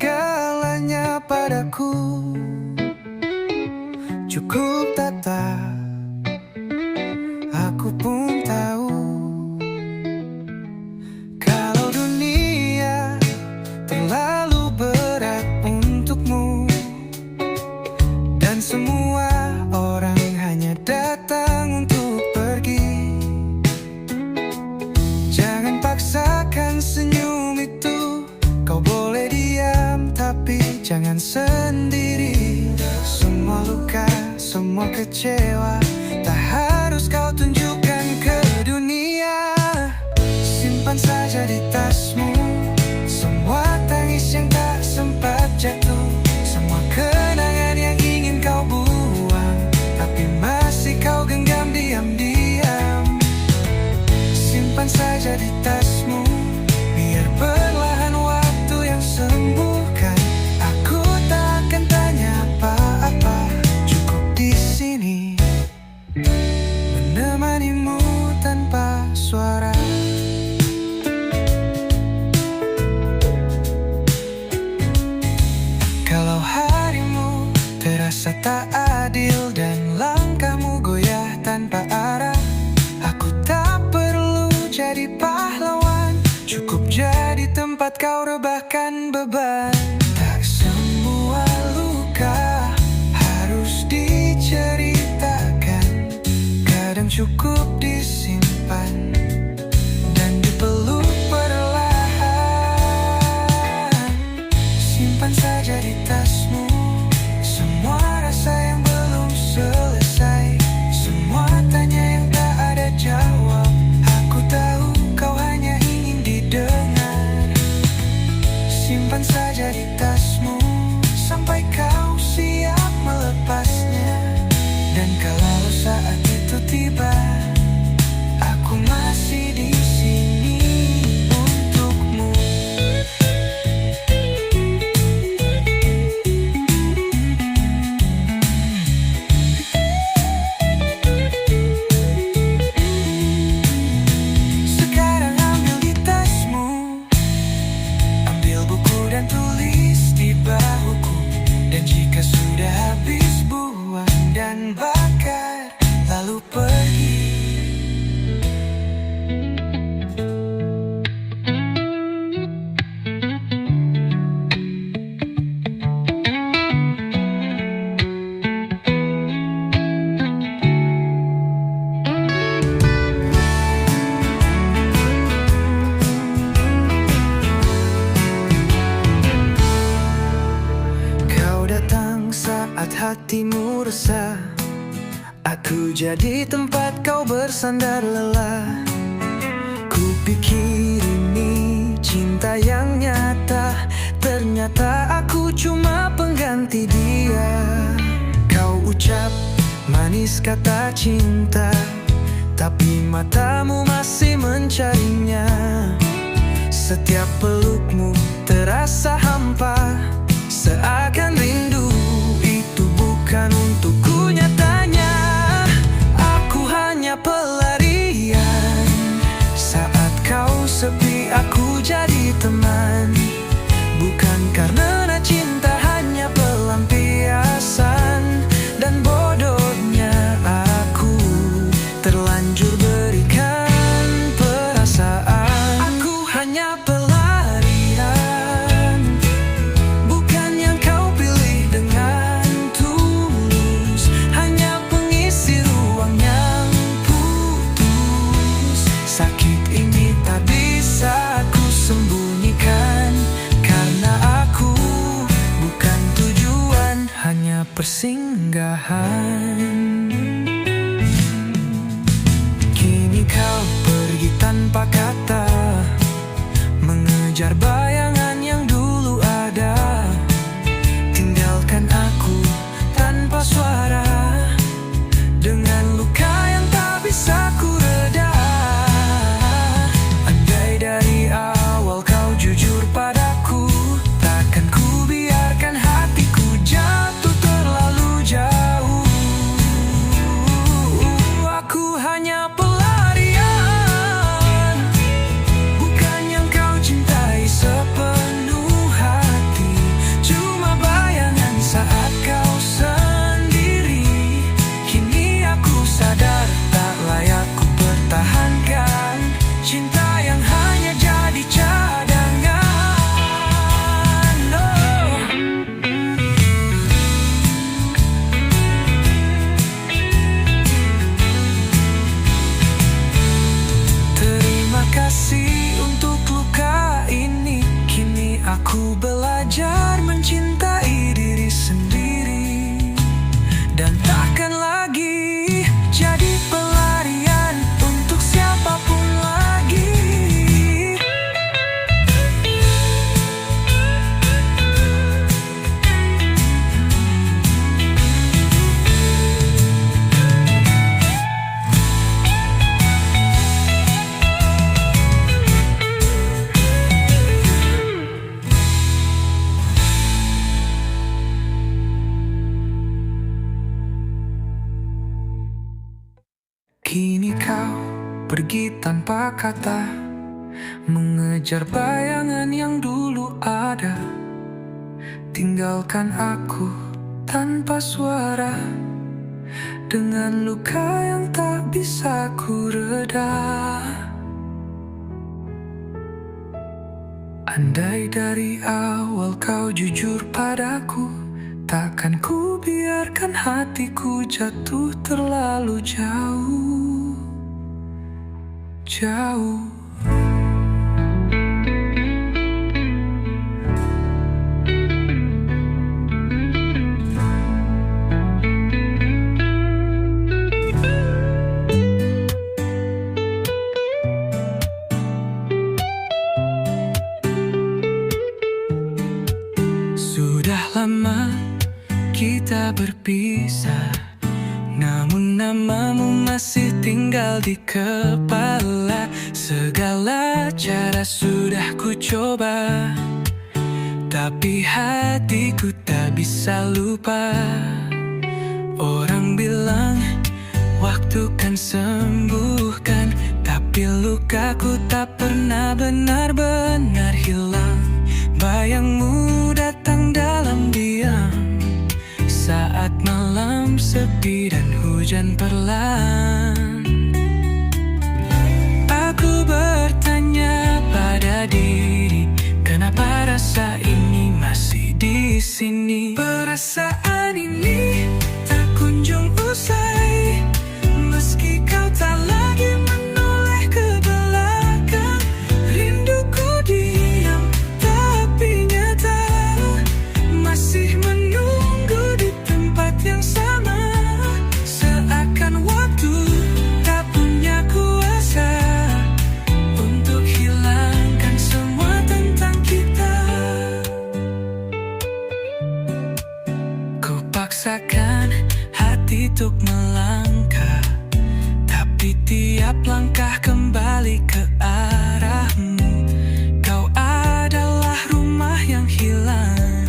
segalanya padaku. Cukup tatap, aku pun tahu kalau dunia terlalu berat untukmu, dan semua orang hanya datang untuk pergi. Jangan paksakan senyum itu, kau boleh diam tapi jangan sendiri. Semua luka, semua kecewa tak harus kau tunjukkan ke dunia. Simpan saja di tasmu semua tangis yang tak sempat jatuh, semua kenangan yang ingin kau buang tapi masih kau genggam diam-diam. Simpan saja di tasmu, biar perlahan waktu yang sembuhkan. Aku tak akan tanya apa-apa, cukup di sini menemanimu tanpa suara. Kalau harimu terasa tak adil dan langkahmu goyah tanpa arah, aku tak perlu jadi pahlawan, cukup jadi tempat kau rebahkan beban. Tak semua luka harus diceritakan, kadang cukup disimpan dan dipeluk perlahan. Simpan saja di tasmu semua rasa yang belum selesai, semua tanya yang tak ada jawab. Aku tahu kau hanya ingin didengar. Simpan saja di tasmu sampai kau siap melepasnya, dan kalau saat itu tiba, aku masih di sini untukmu. Sekarang ambil di tasmu, ambil buku dan tulis di bahuku, dan jika sudah habis buang dan bakar, lalu pergi. Kau datang saat hatimu resah, aku jadi tempat kau bersandar lelah. Kupikir ini cinta yang nyata, ternyata aku cuma pengganti dia. Kau ucap manis kata cinta, tapi matamu masih mencarinya. Setiap pelukmu terasa hampa, seakan rindu itu bukan untukku nyatanya. Aku hanya pelarian, saat kau sepi aku jadi teman. Bukan karena cinta hanya pelampiasan, dan bodohnya aku terlanjur berikan perasaan. Aku hanya pelarian, bukan yang kau pilih dengan tulus, hanya pengisi ruang yang putus. Sakit ini tak bisa aku sembunyikan, karena aku bukan tujuan, hanya persinggahan. Kini kau pergi tanpa kata, mengejar bayangan yang dulu ada. Tinggalkan aku tanpa suara, dengan luka yang tak bisa ku reda. Andai dari awal kau jujur padaku, takkan ku biarkan hatiku jatuh terlalu Kini kau pergi tanpa kata, mengejar bayangan yang dulu ada. Tinggalkan aku tanpa suara, dengan luka yang tak bisa ku reda. Andai dari awal kau jujur padaku, takkan ku biarkan hatiku jatuh terlalu jauh, jauh. Sudah lama kita berpisah, namun namamu masih tinggal di kepala. Segala cara sudah ku coba, tapi hatiku tak bisa lupa. Orang bilang waktu kan sembuhkan, tapi lukaku tak pernah benar-benar hilang. Bayangmu datang dalam diam, saat malam sepi dan hujan perlahan. Aku bertanya pada diri, kenapa rasa ini masih di sini? Perasaan ini tak kunjung usai, meski kau tak lagi menoleh ke belakang. Rinduku diam, tapi nyata masih menunggu di tempat yang sama. Seakan waktu tak punya kuasa untuk hilangkan semua tentang kita. Ku paksakan hati untuk melangkah, tapi tiap langkah kembali ke arahmu. Kau adalah rumah yang hilang,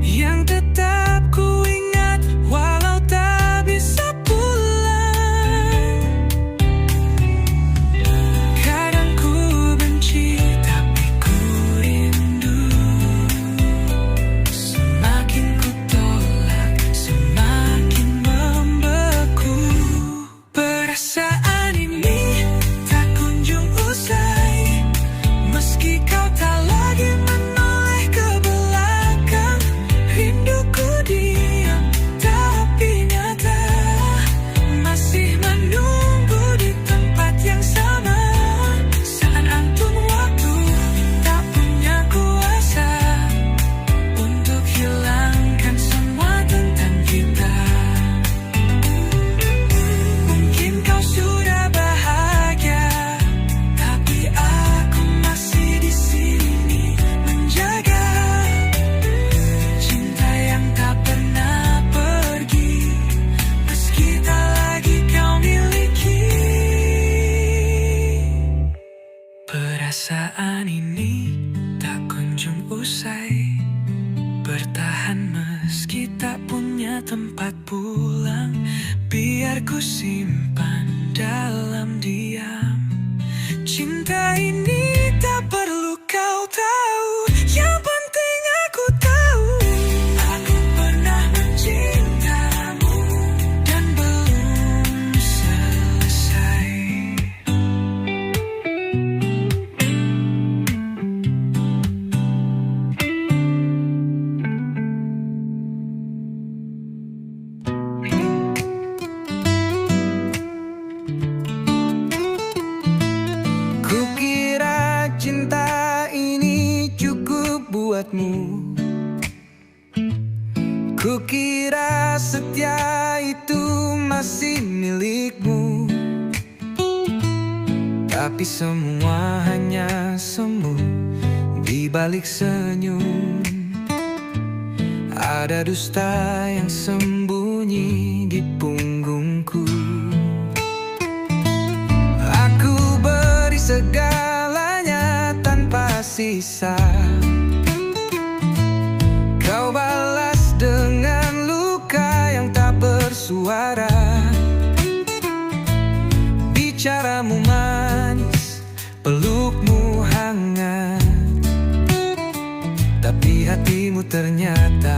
yang tetap ku ingat walau tak bisa pulang. Kadang ku benci tapi ku rindu, semakin ku tolak semakin membeku. Perasaan ini tak kunjung usai, meski kau tak lagi menoleh ke belakang. Rinduku diam, tapi nyata masih menunggu di tempat yang sama. Saat antum waktu tak punya kuasa untuk hilangkan semua tentang kita. Mungkin kau sudah bahagia, tapi aku masih di sini menjaga cinta yang tak pernah pergi, meski tak lagi kau miliki. Perasaan ini tak kunjung usai, bertahan meski tak punya tempat pulang. Biar ku simpan dalam diam, cinta ini tak perlu kau tahu, yang penting aku tahu aku pernah mencintamu dan belum selesai. Kukira cinta ini cukup buatmu, kukira setia itu masih milikmu, tapi semua hanya semu di balik senyum. Ada dusta yang sembunyi di punggungku. Aku beri segalanya tanpa sisa, kau balas dengan luka yang tak bersuara. dirimu ternyata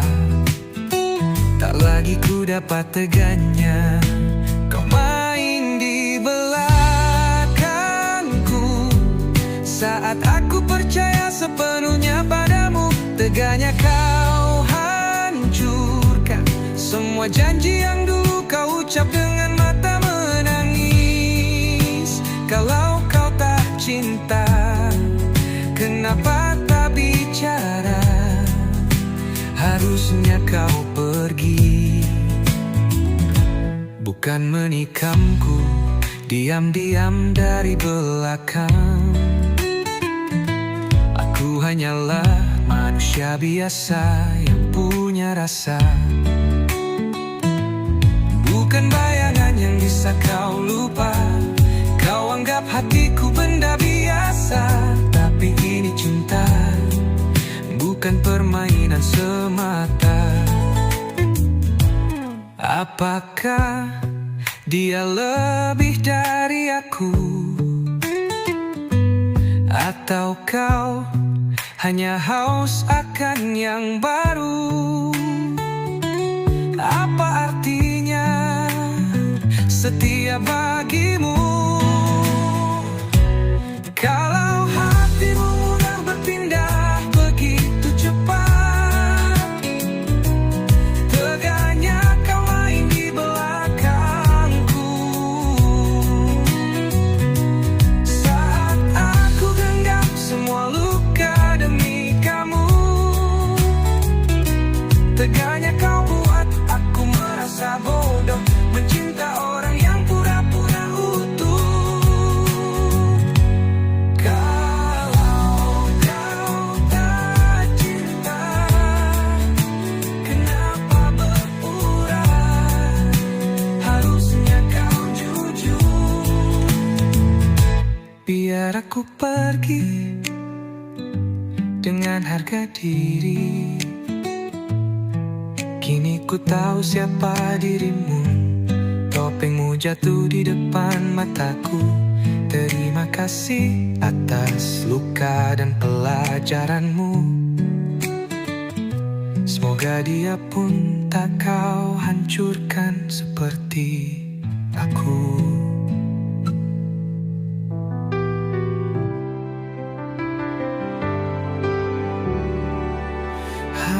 tak lagi ku dapat teganya. Kau main di belakangku saat aku percaya sepenuhnya padamu. Teganya kau hancurkan semua janji yang dulu kau ucap dengan mata menangis. Kalau kau tak cinta, kenapa tak bicara? Harusnya kau pergi, bukan menikamku diam-diam dari belakang. Aku hanyalah manusia biasa yang punya rasa, bukan bayangan yang bisa kau lupa. Kau anggap hatiku benda biasa, tapi ini cinta, bukan permainan semata. Apakah dia lebih dari aku? Atau kau hanya haus akan yang baru? Apa artinya setia bagimu kalau hatimu mudah berpindah begitu cepat? Teganya kau main di belakangku saat aku genggam semua luka demi kamu. Teganya kau buat aku merasa bodoh, mencinta orang yang pura-pura utuh. Kalau kau tak cinta, kenapa berpura? Harusnya kau jujur. Biar aku pergi dengan harga diri. Kini ku tahu siapa dirimu. Topengmu jatuh di depan mataku. Terima kasih atas luka dan pelajaranmu. Semoga dia pun tak kau hancurkan seperti aku.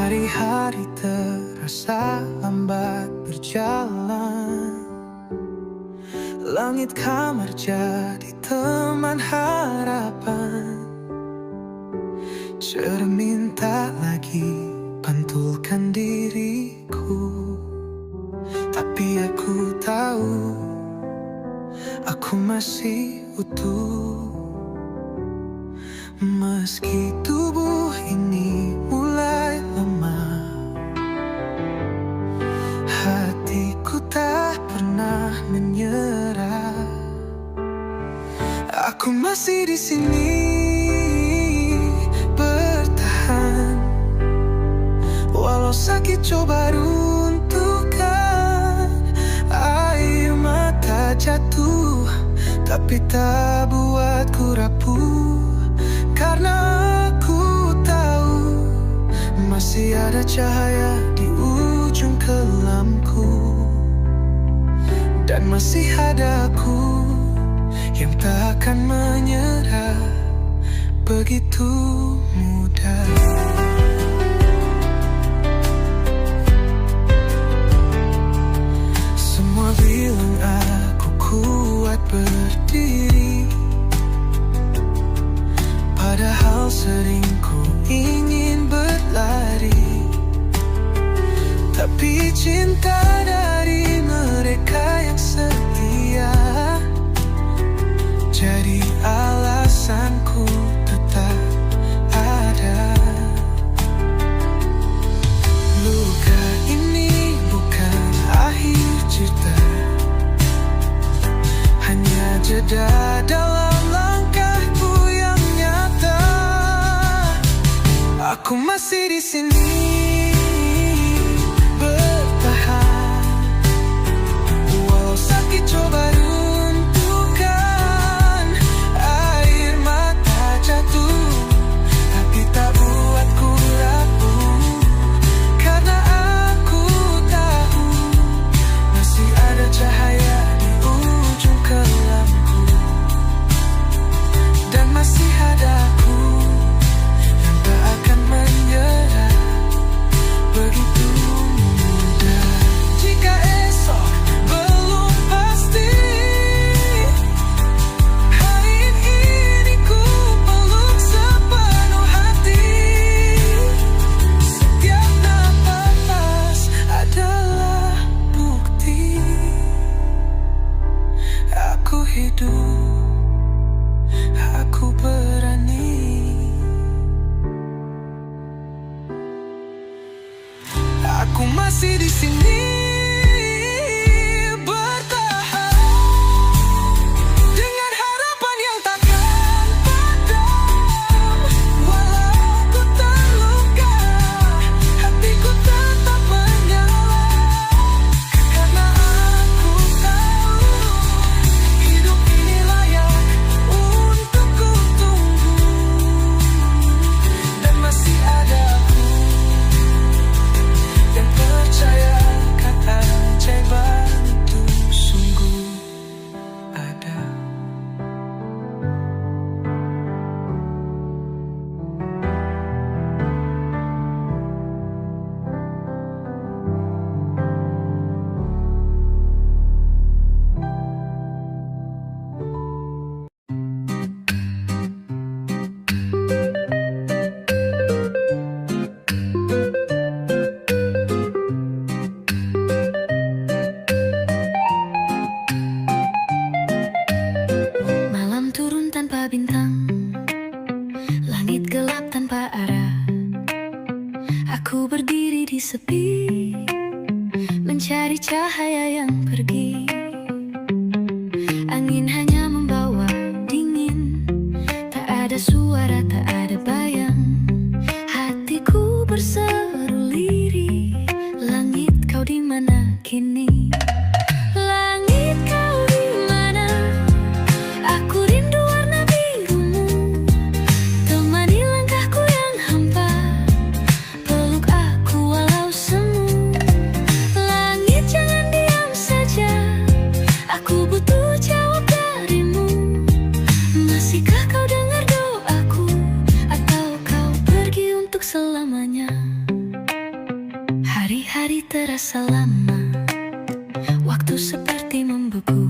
Hari-hari terasa lambat berjalan. Langit kamar jadi teman harapan. Cermin tak lagi pantulkan diriku, tapi aku tahu aku masih utuh. Meski tubuh ini mulai lemah, hatiku tak pernah menyerah. Aku masih di sini bertahan, walau sakit coba runtuhkan. Air mata jatuh, tapi tak buatku rapuh. Karena aku tahu masih ada cahaya di ujung kelamku, dan masih ada aku yang tak akan menyerah begitu mudah. Semua bilang aku kuat berdiri, padahal sering ku ingin berlari. Tapi cinta dari mereka yang setia jadi alasanku tetap ada. Luka ini bukan akhir cerita, hanya jeda dalam langkahku yang nyata. Aku masih di sini bertahan, walau sakit coba runtuhkan. Air mata jatuh, tapi tak buatku rapuh. Aku masih di sini bertahan dengan harapan yang takkan padam. Walau ku terluka, hatiku tetap menyala. Karena aku tahu hidup ini layak untuk ku tunggu. Dan masih ada aku yang percaya kata ajaiban itu sungguh ada. Malam turun tanpa bintang, langit gelap tanpa arah. Aku berdiri di sepi, mencari cahaya yang pergi. Angin hanya membawa dingin, tak ada suara, tak ada bayang. Hatiku berseru lirih, langit kau di mana kini? Langit kau di mana? Aku rindu warna birumu, temani langkahku yang hampa, peluk aku walau semu. Langit jangan diam saja, aku butuh jawab darimu. Masihkah kau dengar doaku, atau kau pergi untuk selamanya? Hari-hari terasa lama, waktu seperti membeku,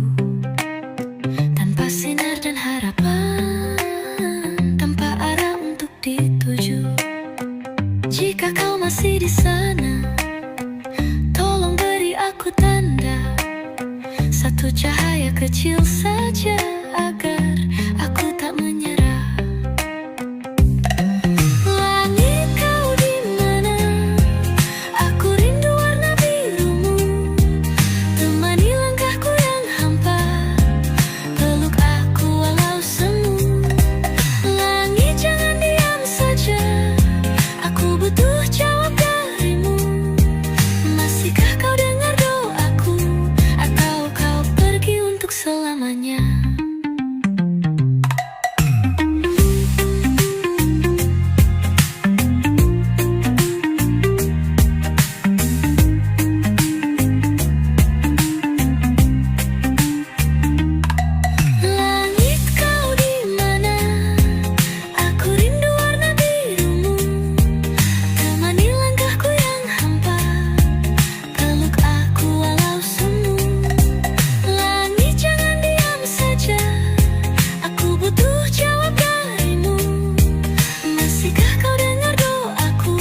tanpa sinar dan harapan, tanpa arah untuk dituju. Jika kau masih di sana, tolong beri aku tanda, satu cahaya kecil saja agar aku tak menyerah. Langit kau di mana? Aku rindu warna birumu, temani langkahku yang hampa, peluk aku walau semu. Langit jangan diam saja, aku butuh jawab darimu. Masihkah kau dengar doaku, atau kau pergi untuk selamanya? Langit kau di mana? Aku rindu warna birumu, temani langkahku yang hampa, peluk aku walau semu. Langit jangan diam saja, aku butuh jawab darimu. Masihkah kau dengar doaku,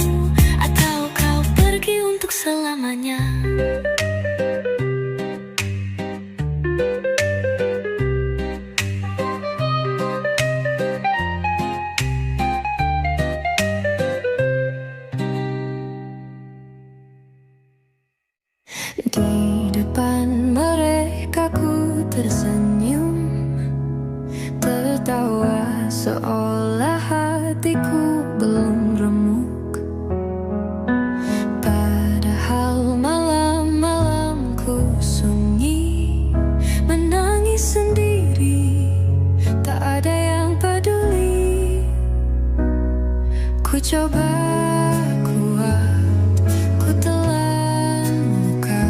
atau kau pergi untuk selamanya? Di depan mereka ku tersenyum, tertawa seolah hatiku belum remuk. Padahal malam-malamku sunyi, menangis sendiri, tak ada yang peduli. Ku coba kuat, ku telan luka,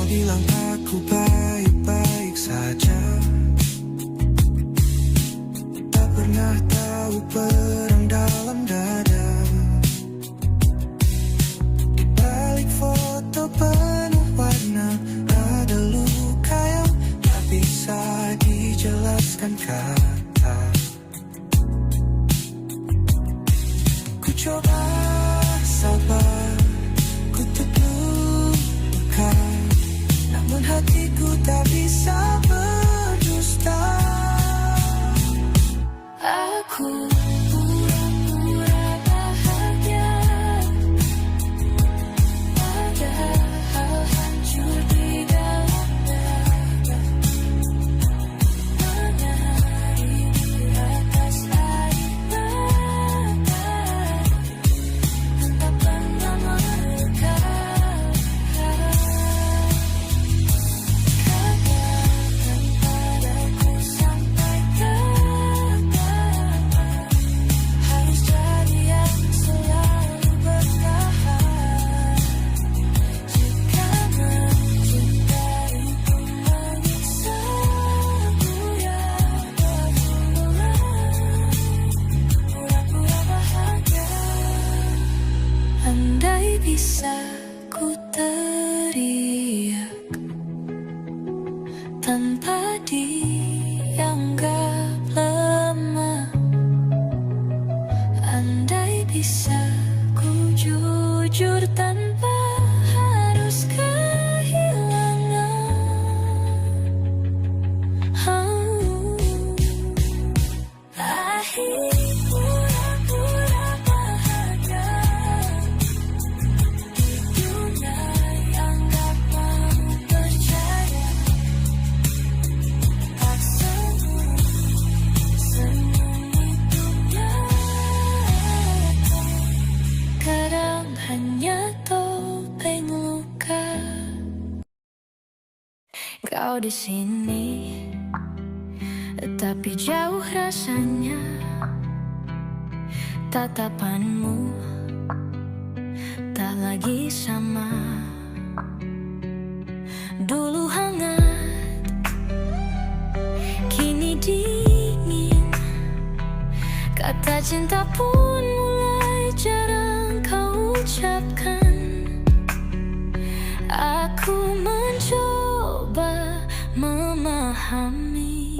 bilang aku baik-baik saja, tak pernah tahu perang dalam dada. Di balik foto penuh warna ada luka yang tak bisa dijelaskan kata. Ku coba sabar, kutuk luka, namun hatiku tak bisa berdusta. Aku pura-pura bahagia, padahal hancur di dalam dada. Menari di atas air mata, entah pernah merekah. Katakan padaku sampai kapan harus jadi yang selalu bertahan. Jika mencintaiku menyiksaku yang berulang, pura-pura bahagia. Andai bisa ku teriak tanpa dianggap lemah, andai bisa ku jujur tanpa harus kehilangan. Akhir pura-pura bahagia di dunia yang gak mau percaya. Tak senyum itu nyata, kadang hanya topeng luka. Kau di sini, tapi jauh rasanya. Tatapanmu tak lagi sama. Dulu hangat, kini dingin. Kata cinta pun mulai jarang kau ucapkan. Aku mencoba memahami,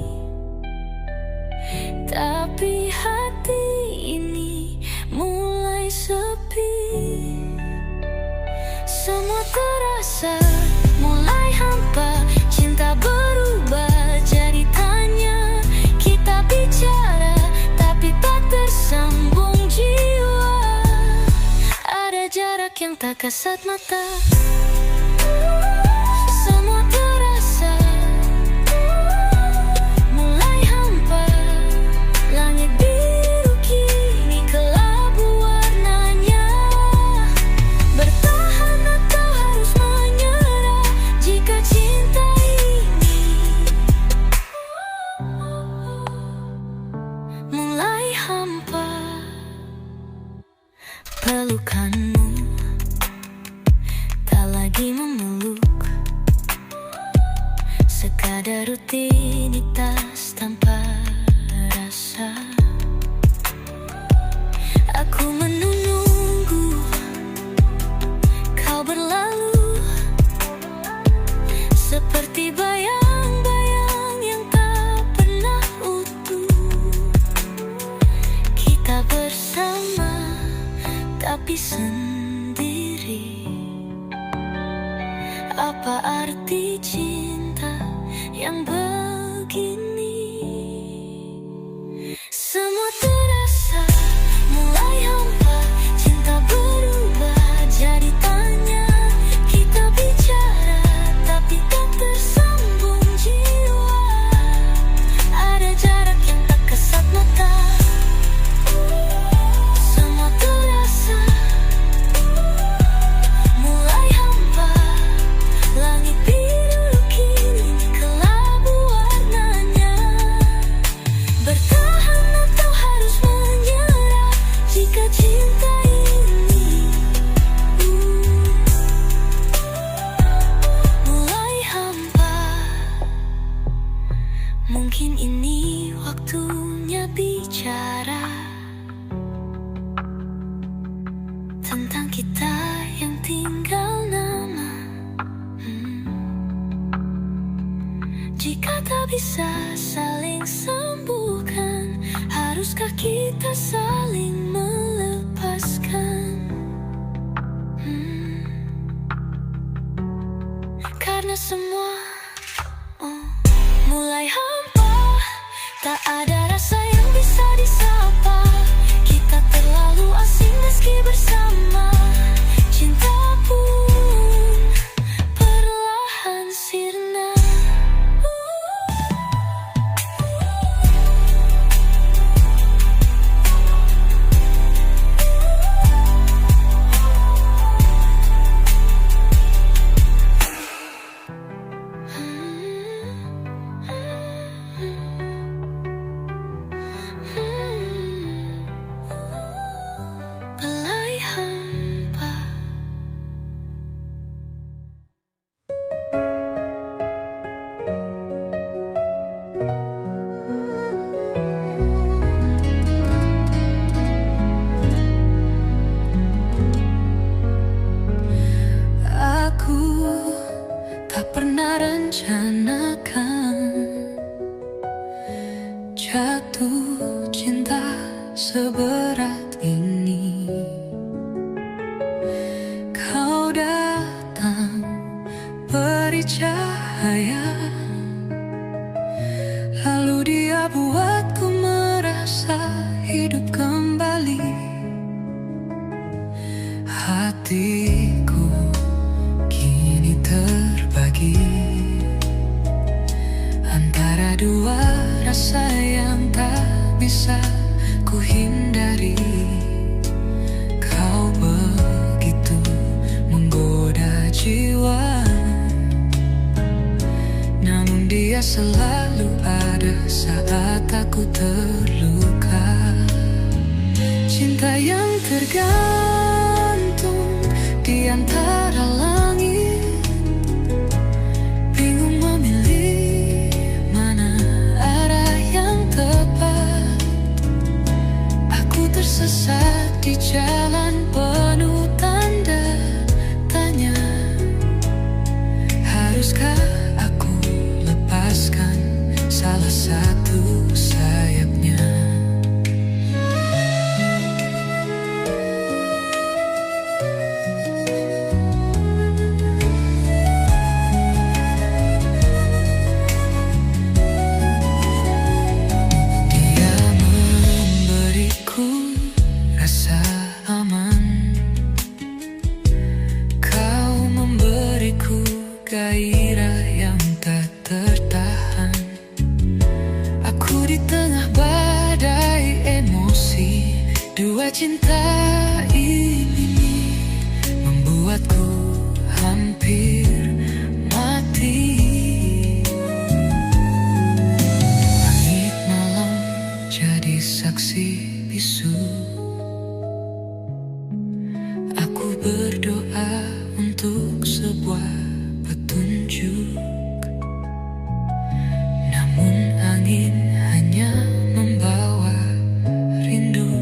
tapi hati ini mulai sepi. Semua terasa mulai hampa, cinta berubah jadi tanya. Kita bicara tapi tak tersambung jiwa. Ada jarak yang tak kasat mata. Semua terasa mulai hampa. Langit biru kini kelabu warnanya. Bertahan atau harus menyerah jika cinta ini mulai hampa. Pelukanmu tak lagi memeluk, sekadar rutinitas tanpa rasa. Aku menunggu kau berlalu, seperti bayang-bayang yang tak pernah utuh. Kita bersama tapi sendiri. Apa arti cinta yang begini? Semua terasa mulai hampa, cinta berubah jadi tanya. Kita bicara tapi tak tersambung jiwa. Ada jarak yang tak kasat mata. Semua terasa mulai hampa. Langit biru kini kelabu warnanya. Mungkin ini waktunya bicara tentang kita yang tinggal nama. Jika tak bisa saling sembuhkan, haruskah kita saling melepaskan? Karena semua mulai hampa, tak ada rasa yang bisa disapa. Kita terlalu asing meski bersama. Cinta pun perlahan sirna. Belai hampa. Aku tak pernah rencanakan jatuh cinta seberat ini. Kau datang beri cahaya, lalu dia buatku merasa hidup kembali. Hatiku kini terbagi antara dua rasa yang tak bisa ku hindari. Kau begitu menggoda jiwa, namun dia selalu ada saat aku terluka. Cinta yang tergantung di antara langit, bingung memilih mana arah yang tepat. Aku tersesat di jalan penuh tanda tanya. Haruskah aku lepaskan salah satu sayapnya? Dia memberiku rasa aman, kau memberiku gairah yang tak tertahan. Aku di tengah badai emosi, dua cinta ini membuatku hampir mati. Langit malam jadi saksi bisu. Aku berdoa untuk sebuah petunjuk, namun angin hanya membawa rindu.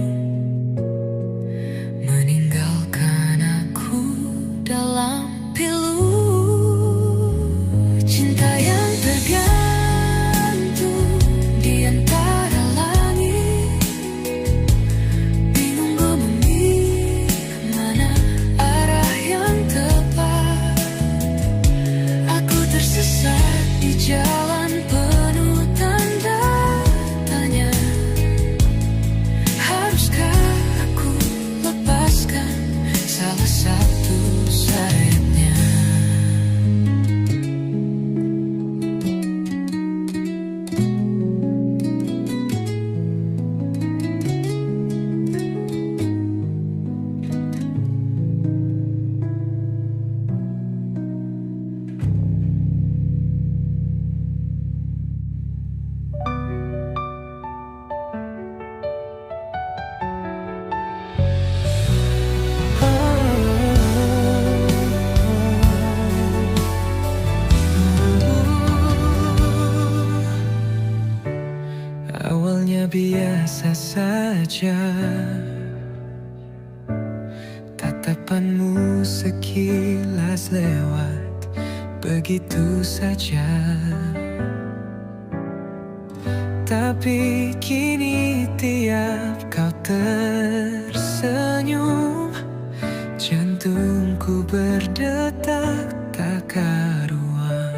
saja. Tatapanmu sekilas lewat begitu saja. Tapi kini tiap kau tersenyum, jantungku berdetak tak karuan.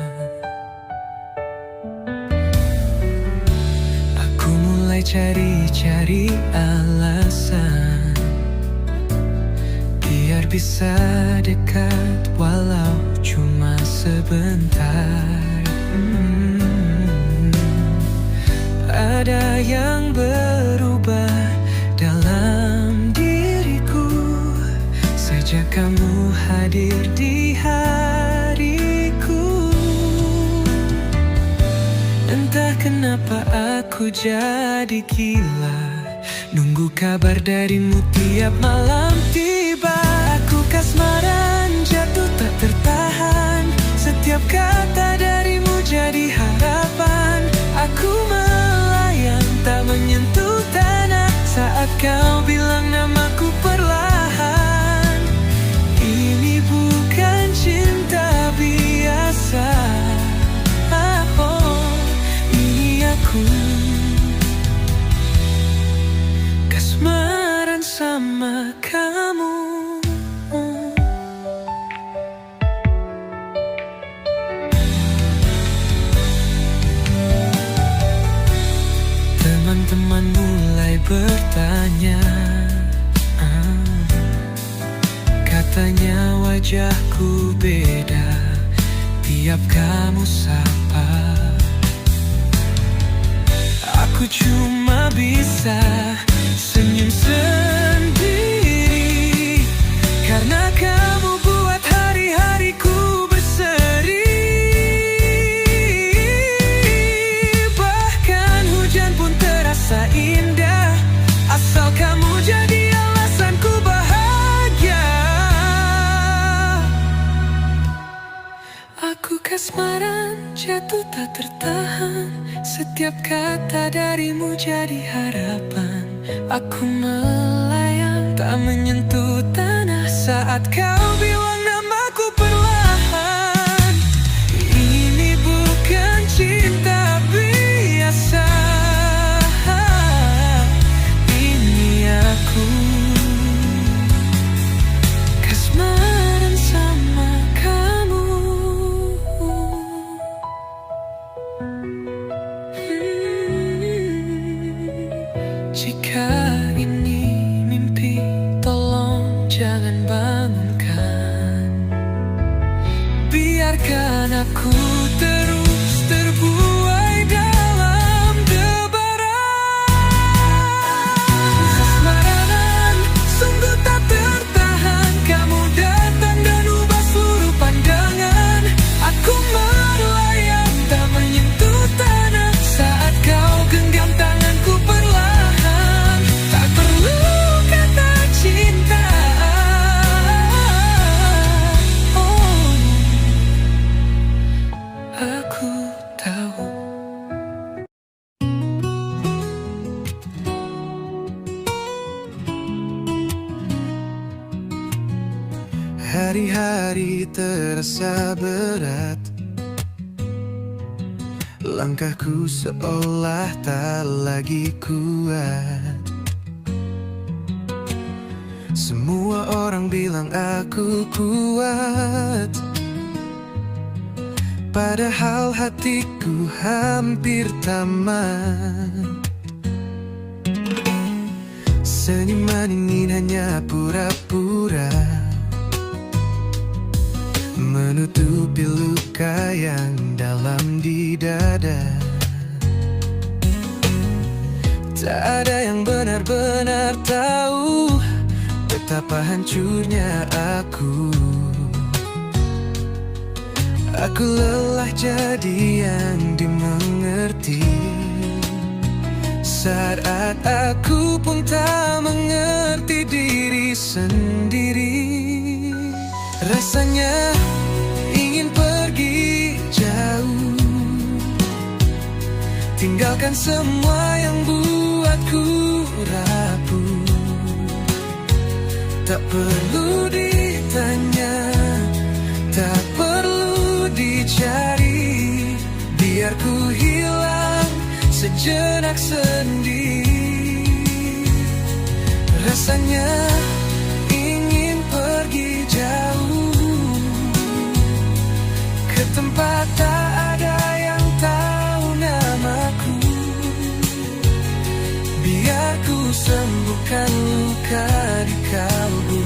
Aku mulai cari-cari alasan biar bisa dekat walau cuma sebentar. Ada yang berubah dalam diriku sejak kamu hadir di hariku. Entah kenapa aku jadi gila, nunggu kabar darimu tiap malam tiba. Aku kasmaran, jatuh tak tertahan, setiap kata darimu jadi harapan. Aku melayang tak menyentuh tanah saat kau bilang namaku perlahan. Ini bukan cinta biasa, ini aku kasmaran sama kamu. Teman-teman mulai bertanya, katanya wajahku beda tiap kamu sapa. Aku cuma bisa senyum sendiri karena kamu buat hari-hariku berseri. Bahkan hujan pun terasa indah asal kamu jadi alasanku bahagia. Aku kasmaran, jatuh tak tertahan, setiap kata darimu jadi harapan. Aku melayang tak menyentuh tanah saat kau bilang namaku perlahan. Ini bukan cinta biasa, ini aku kasmaran sama kamu. Jika ini mimpi, tolong jangan bangunkan. Biarkan aku terus terbuai dalam debaran. Kasmaran, sungguh tak tertahan, kamu datang dan ubah seluruh pandangan. Aku melayang tak menyentuh tanah saat kau genggam tanganku perlahan. Tak perlu kata cinta, aku tahu. Hari-hari terasa berat, langkahku seolah tak lagi kuat. Semua orang bilang aku kuat, padahal hatiku hampir tamat. Senyuman ini hanya pura-pura, menutupi luka yang dalam di dada. Tak ada yang benar-benar tahu betapa hancurnya aku. Aku lelah jadi yang dimengerti, saat aku pun tak mengerti diri sendiri. Rasanya ingin pergi jauh, tinggalkan semua yang buatku rapuh. Tak perlu ditanya, tak perlu dicari, biar ku hilang sejenak sendiri. Rasanya ingin pergi jauh ke tempat tak ada yang tahu namaku, biar ku sembuhkan luka di kalbu.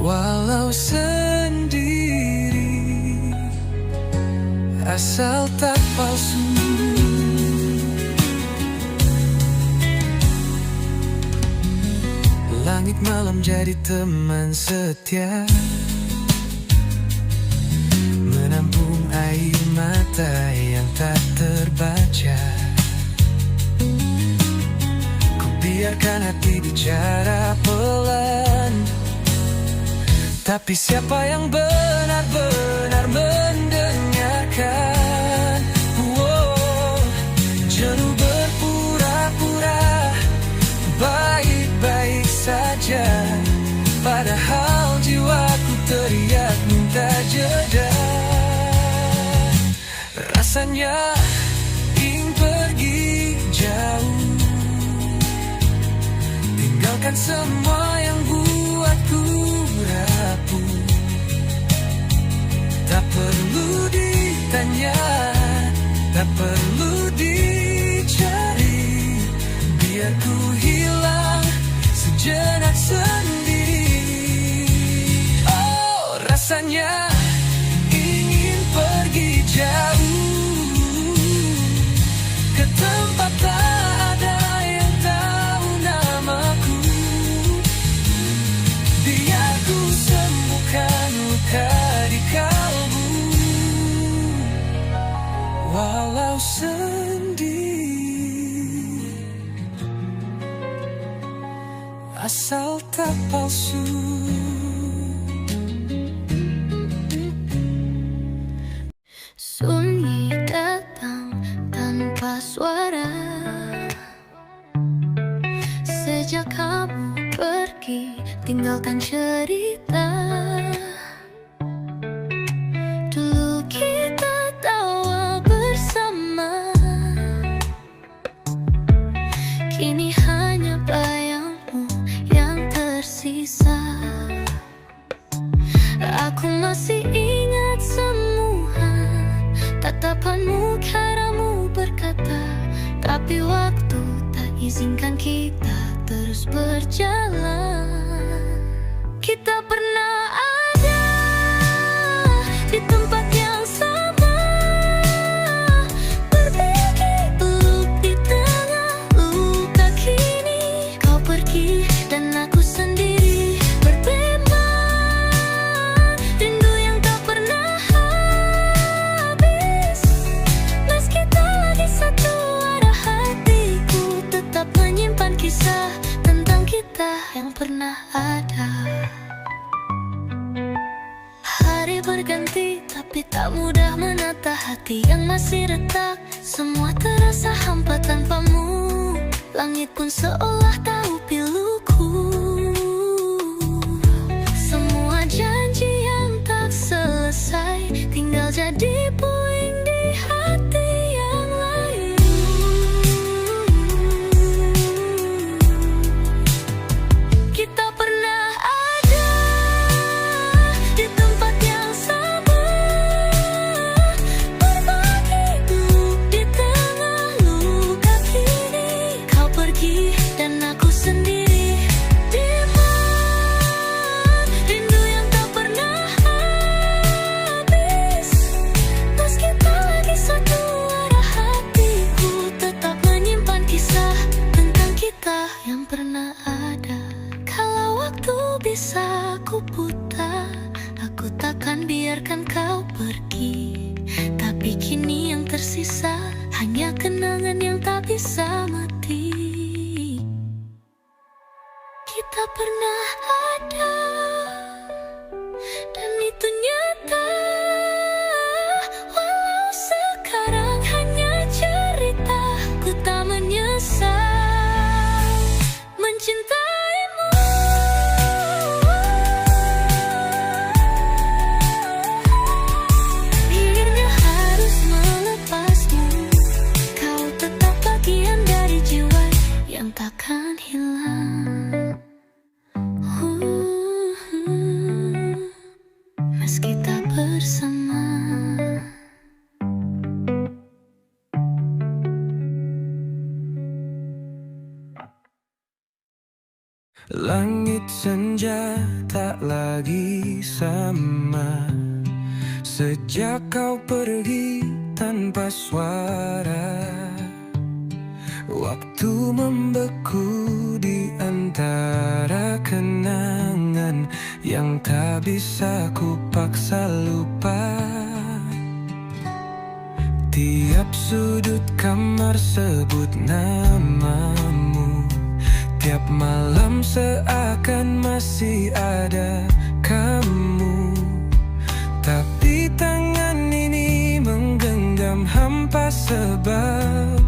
Walau sendiri, asal tak palsu. Langit malam jadi teman setia, menampung air mata yang tak terbaca. Ku biarkan hati bicara pelan, tapi siapa yang benar-benar mendengarkan? Jenuh berpura-pura baik-baik saja, padahal jiwaku teriak minta jeda. Rasanya ingin pergi jauh, tinggalkan semua yang buatku rapuh. Tak perlu ditanya, tak perlu dicari, biar ku hilang sejenak sendiri. Oh, rasanya ingin pergi jauh ke tempat tak ada yang tahu namaku, biar ku sembuhkan luka di kalbu. Walau sendiri, asal tak palsu. Sunyi datang tanpa suara sejak kamu pergi, tinggalkan cerita. Dulu kita tawa bersama, kini hanya bayangmu yang tersisa. Aku masih ingat semua tatapanmu, caramu berkata, tapi waktu tak izinkan kita terus berjalan. Kita pernah ada di tempat yang sama, berbagi peluk di tengah luka. Kini kau pergi dan aku sendiri berbimbang, rindu yang tak pernah habis. Meski tak lagi satu arah, hatiku tetap menyimpan kisah tentang kita yang pernah ada. Hari berganti tapi tak mudah menata hati yang masih retak. Semua terasa hampa tanpamu, langit pun seolah tahu piluku. Semua janji yang tak selesai tinggal jadi puing di hati yang lain. Kita pernah ada di tempat yang sama, berbagi peluk di tengah luka. Kini kau pergi dan aku sendiri bimbang, rindu yang tak pernah habis. Meski tak lagi satu arah, hatiku tetap menyimpan kisah tentang kita yang pernah ada. Kalau waktu bisa ku putar, aku takkan biarkan kau pergi. Tapi kini yang tersisa hanya kenangan yang tak bisa mati. Kita pernah ada dan itu nyata, walau sekarang hanya cerita. Ku tak menyesal mencintaimu. lagi sama. Sejak kau pergi tanpa suara, waktu membeku di antara kenangan yang tak bisa ku paksa lupa. Tiap sudut kamar sebut namamu, tiap malam seakan masih ada kamu. Tapi tangan ini menggenggam hampa sebab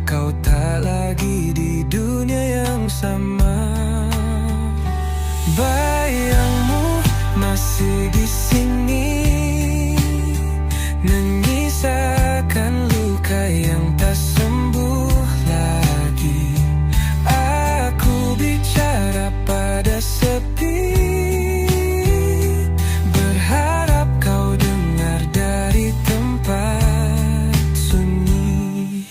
kau tak lagi di dunia yang sama. Bayangmu masih di sini, menyisakan luka yang tak sembuh lagi. Aku bicara pada sepi, berharap kau dengar dari tempat sunyi.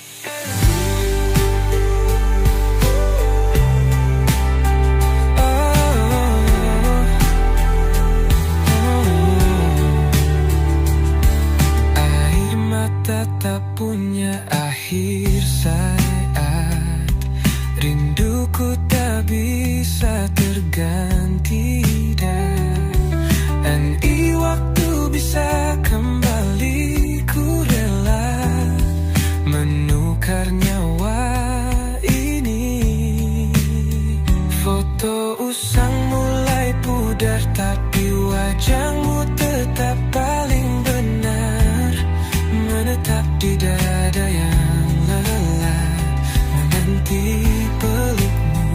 Air mata tak punya akhir saat rinduku tak bisa terganti. Dan waktu bisa kembali, ku rela menukar nyawa ini. Foto usang mulai pudar, tapi wajahmu tetap paling benar. Menetap di dada yang lelah, menanti pelukmu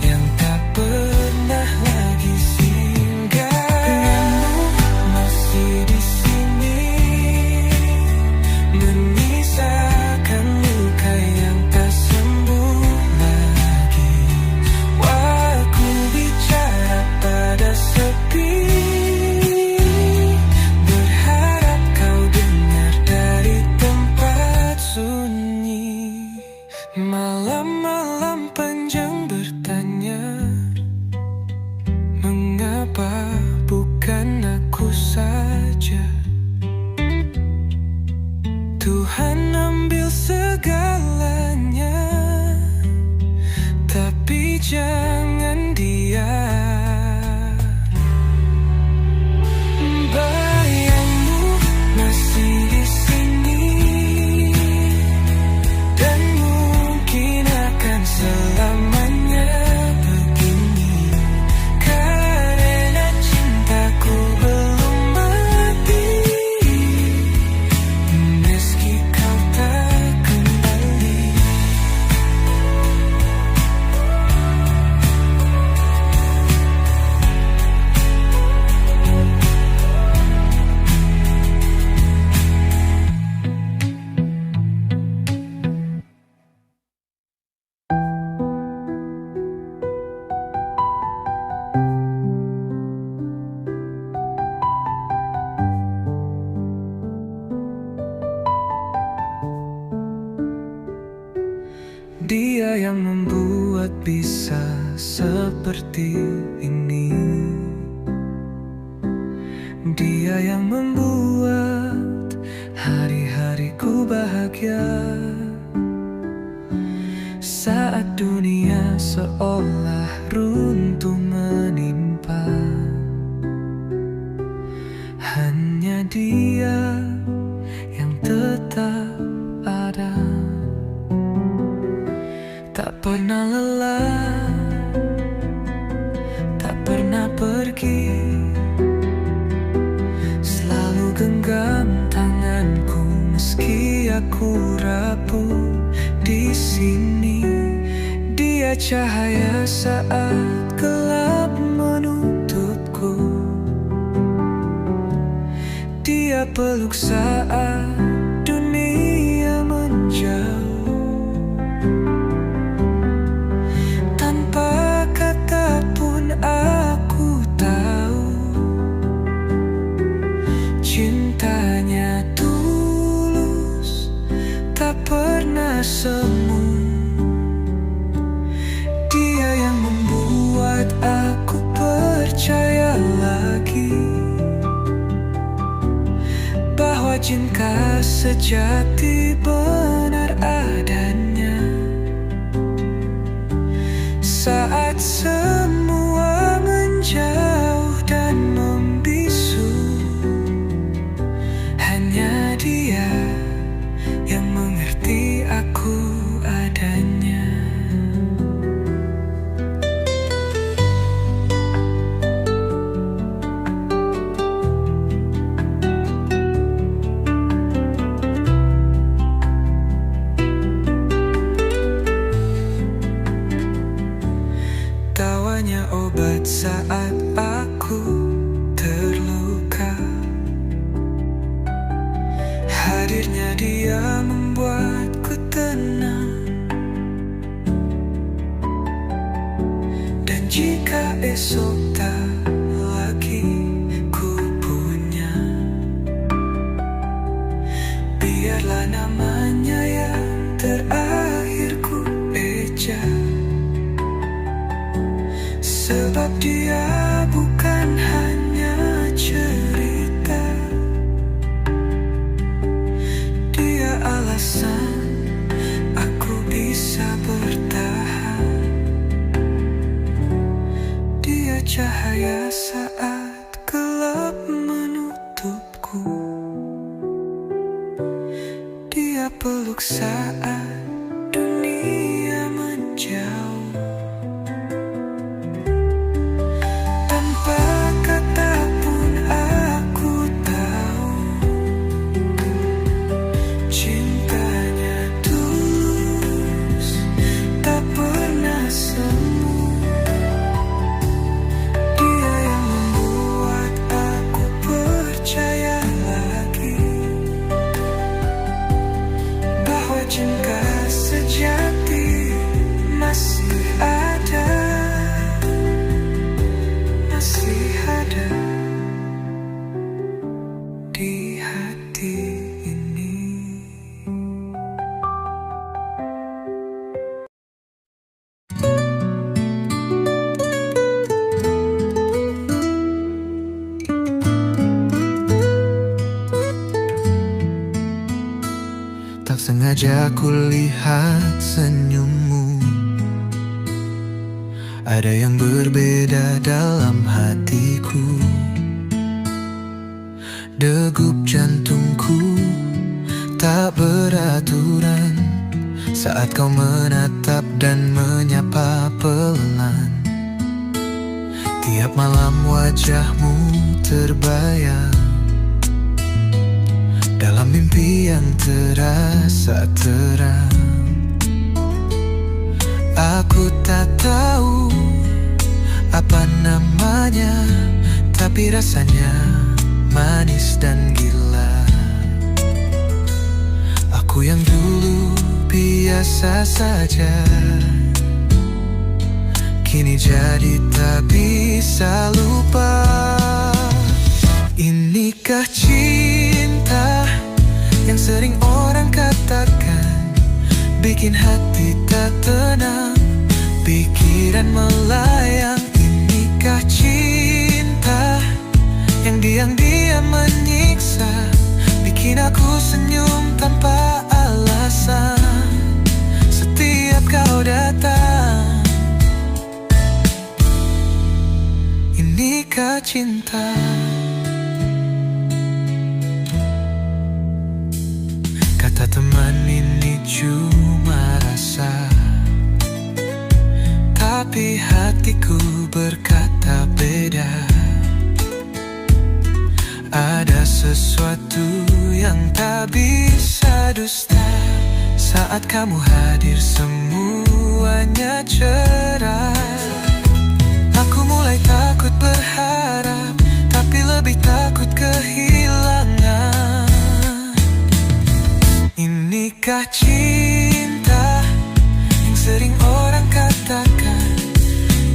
yang tak pernah lagi singgah. Denganmu masih di sini, menyisakan luka yang tak sembuh lagi. Aku bicara pada sepi, berharap kau dengar dari tempat sunyi. Malam-malam panjang bertanya, mengapa bukan aku saja? Tuhan ambil segalanya, tapi jangan dia. Bayangmu masih di sini, dan mungkin akan selamanya begini. Karena cintaku belum mati, meski kau tak kembali. Dia yang membuat bisa seperti ini. Dia yang membuat hari-hariku bahagia. Saat dunia seolah runtuh menimpa, hanya dia yang tetap ada. Tak pernah lelah, tak pernah pergi, selalu genggam tanganku meski aku rapuh di sini. Dia cahaya saat gelap menutupku, dia peluk saat dunia menjauh. Tanpa kata pun aku tahu, cintanya tulus, tak pernah semu. Dia yang membuat aku percaya bahwa cinta sejati benar adanya. Saat semua menjauh dan membisu, hanya dia yang mengerti aku adanya. Tawanya obat saat aku terluka. Hadirnya dia membuatku tenang. Dan jika esok tak lagi ku punya, biarlah namanya yang terakhir ku eja. Sebab dia bukan hanya cerita, dia alasan aku bisa bertahan. Dia cahaya saat gelap menutupku. Dia peluk saat dunia menjauh. Cinta sejati masih ada di hati ini. Tak sengaja ku lihat senyummu. Ada yang berbeda dalam hatiku. Degup jantungku tak beraturan saat kau menatap dan menyapa pelan. Tiap malam wajahmu terbayang dalam mimpi yang terasa terang. Aku tak tahu apa namanya, tapi rasanya manis dan gila. Aku yang dulu biasa saja, kini jadi tak bisa lupa. Inikah cinta yang sering orang katakan, bikin hati tak tenang, pikiran melayang. Inikah cinta yang diam-diam menyiksa, bikin aku senyum tanpa alasan setiap kau datang. Inikah cinta? Kata teman ini cuma rasa, tapi hatiku berkata beda. Ada sesuatu yang tak bisa dusta. Saat kamu hadir semuanya cerah. Aku mulai takut berharap, tapi lebih takut kehilangan. Inikah cinta yang sering orang katakan,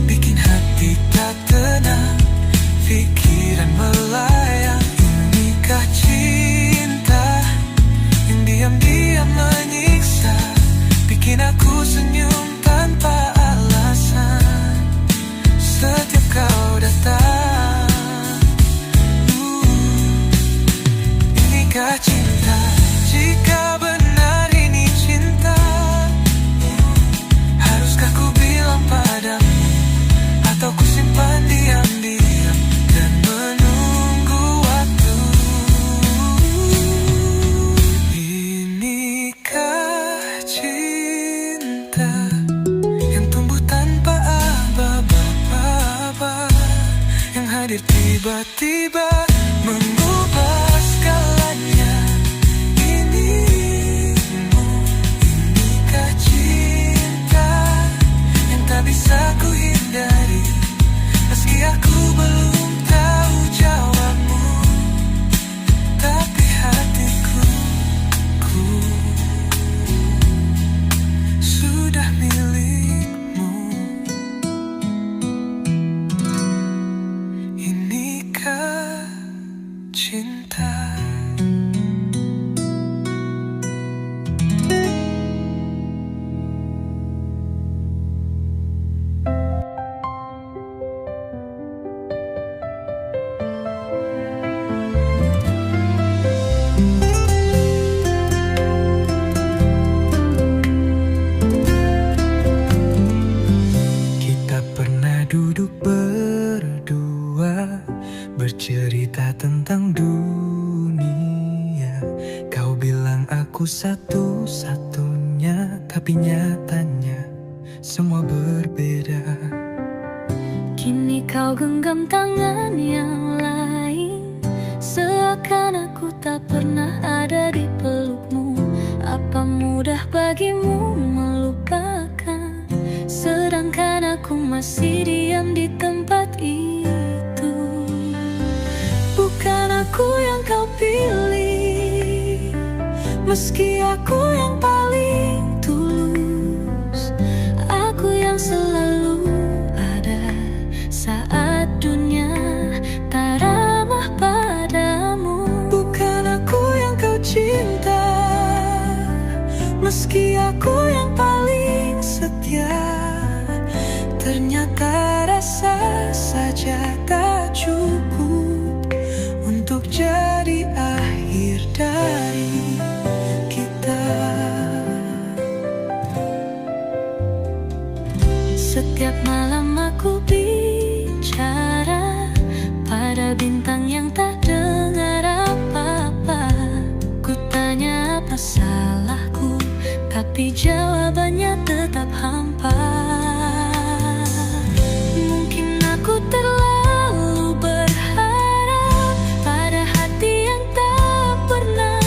bikin hati tak tenang, pikiran melayang. Inikah cinta yang diam-diam menyiksa, bikin aku senyum tanpa alasan setiap kau datang. Inikah Inikah cinta? Jika benar ini cinta, haruskah ku bilang padamu, atau ku simpan diam-diam dan menunggu waktu? Inikah cinta yang tumbuh tanpa aba-aba, yang hadir tiba-tiba mengubah segalanya? Inikah cinta yang tak bisa ku hindari, meski aku belum tahu jawabmu, tapi hatiku sudah milikmu. Inikah cinta? Kita pernah duduk berdua, bercerita tentang dunia. Kau bilang aku satu-satunya, tapi nyatanya semua berbeda. Kini kau genggam tangan yang lain, seakan aku tak pernah ada di pelukmu. Apa mudah bagimu melupakan, sedangkan aku masih diam di tempat itu. Bukan aku yang kau pilih, meski aku yang paling tulus. Aku yang selalu ada saat dunia tak ramah padamu. Bukan aku yang kau cinta, meski aku yang paling setia. Ternyata rasa saja tak cukup untuk jadi akhir dari kita. Setiap malam aku bicara pada bintang yang tak dengar apa-apa. Ku tanya apa salahku, tapi jawabannya tetap hampa. Mungkin aku terlalu berharap pada hati yang tak pernah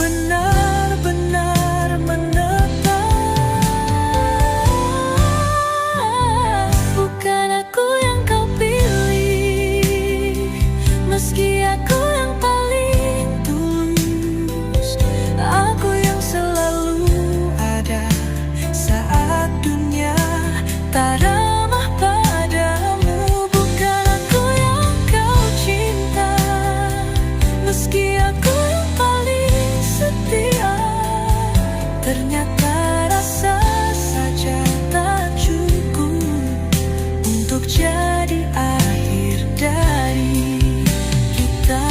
benar-benar menetap. Bukan aku yang kau pilih, meski aku yang paling tulus. Aku yang selalu ada saat dunia tak ramah padamu. Bukan aku yang kau cinta, meski aku yang paling setia. Ternyata rasa saja tak cukup untuk jadi akhir dari kita.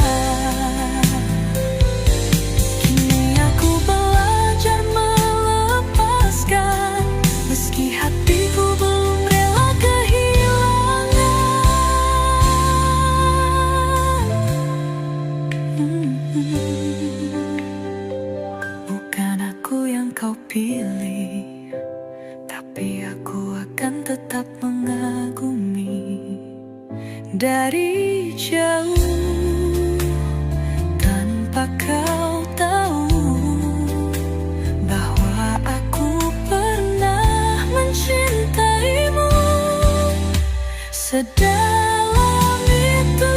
Kini aku belajar melepaskan, meski hatiku belum rela kehilangan. Bukan aku yang kau pilih, tapi aku akan tetap mengagumi dari jauh, tanpa kau tahu bahwa aku pernah mencintaimu sedalam itu.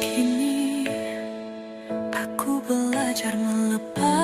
Kini aku belajar melepas